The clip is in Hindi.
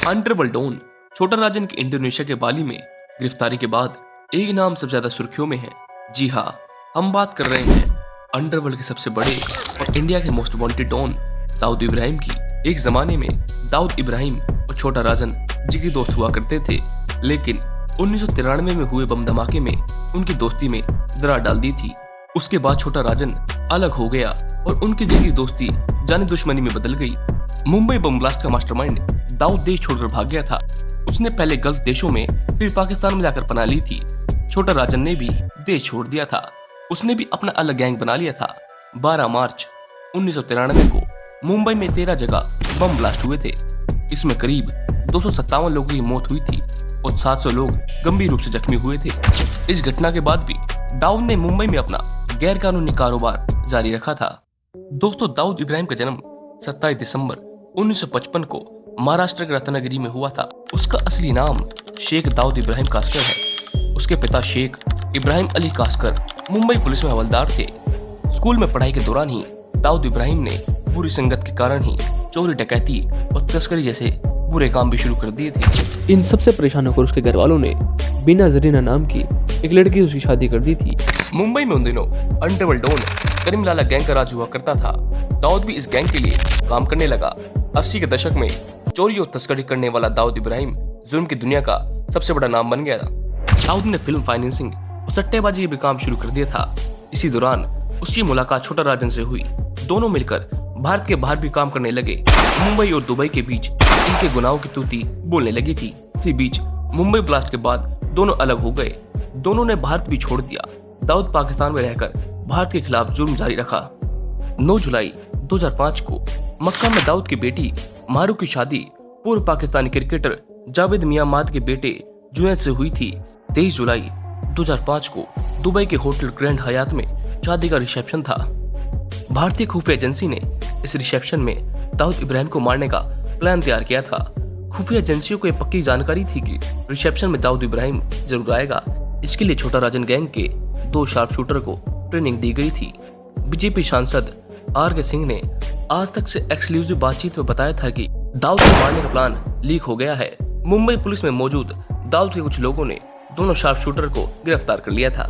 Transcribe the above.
अंडरवर्ल्ड डॉन छोटा राजन की इंडोनेशिया के बाली में गिरफ्तारी के बाद एक नाम सबसे ज्यादा सुर्खियों में है। जी हाँ, हम बात कर रहे हैं अंडरवर्ल्ड के सबसे बड़े और इंडिया के most wanted don Dawood Ibrahim की। एक जमाने में दाऊद इब्राहिम और छोटा राजन जिगरी दोस्त हुआ करते थे, लेकिन 1993 में हुए बम धमाके में उनकी दोस्ती में दरार डाल दी थी। उसके बाद छोटा राजन अलग हो गया और उनकी जिगरी दोस्ती जाने दुश्मनी में बदल गई। मुंबई बम ब्लास्ट का मास्टरमाइंड दाऊद देश छोड़कर भाग गया था। उसने पहले गल्फ देशों में फिर पाकिस्तान में जाकर पनाह ली थी। छोटा राजन ने भी देश छोड़ दिया था। उसने भी अपना अलग गैंग बना लिया था। 12 मार्च 1993 को मुंबई में 13 जगह बम ब्लास्ट हुए थे। इसमें करीब 257 लोगों की मौत हुई थी और 700 लोग गंभीर रूप से जख्मी हुए थे। इस घटना के बाद भी दाऊद ने मुंबई में अपना गैर कानूनी कारोबार जारी रखा था। दोस्तों, दाऊद इब्राहिम का जन्म 27 दिसंबर 1955 को महाराष्ट्र के रत्नागिरी में हुआ था। उसका असली नाम शेख दाऊद इब्राहिम कास्कर है। उसके पिता शेख इब्राहिम अली कास्कर मुंबई पुलिस में हवलदार थे। स्कूल में पढ़ाई के दौरान ही दाऊद इब्राहिम ने बुरी संगत के कारण ही चोरी, डकैती और तस्करी जैसे बुरे काम भी शुरू कर दिए थे। इन सबसे परेशान होकर उसके घर वालों ने बिना जरीना नाम की एक लड़की से उसकी शादी कर दी थी। मुंबई में उन दिनों underworld don Karim Lala gang का राज हुआ करता था। दाऊद भी इस गैंग के लिए काम करने लगा। 80 के दशक में चोरी और तस्करी करने वाला दाऊद इब्राहिम जुर्म की दुनिया का सबसे बड़ा नाम बन गया था। दाऊद ने फिल्म फाइनेंसिंग और सट्टेबाजी भी काम शुरू कर दिया था। इसी दौरान उसकी मुलाकात छोटा राजन से हुई। दोनों मिलकर भारत के बाहर भी काम करने लगे। मुंबई और दुबई के बीच इनके गुनाहों की तूती बोलने लगी थी। इसी बीच मुंबई ब्लास्ट के बाद दोनों अलग हो गए। दोनों ने भारत भी छोड़ दिया। दाऊद पाकिस्तान में रहकर भारत के खिलाफ जुर्म जारी रखा। 9 जुलाई 2005 को मक्का में दाऊद की बेटी मारू की शादी पूर्व पाकिस्तानी क्रिकेटर जावेद मियां के बेटे जुनैद से हुई थी। 23 जुलाई 2005 को दुबई के होटल ग्रैंड हयात में शादी का रिसेप्शन था। भारतीय खुफिया एजेंसी ने इस रिसेप्शन में दाऊद इब्राहिम को मारने का प्लान तैयार किया था। खुफिया एजेंसियों को यह पक्की जानकारी थी कि रिसेप्शन में दाऊद इब्राहिम जरूर आएगा। इसके लिए छोटा राजन गैंग के 2 शार्प शूटर को ट्रेनिंग दी गई थी। बीजेपी सांसद RK सिंह ने आज तक से एक्सक्लूसिव बातचीत में बताया था कि दाऊद को मारने का प्लान लीक हो गया है। मुंबई पुलिस में मौजूद दाऊद के कुछ लोगों ने दोनों शार्प शूटर को गिरफ्तार कर लिया था।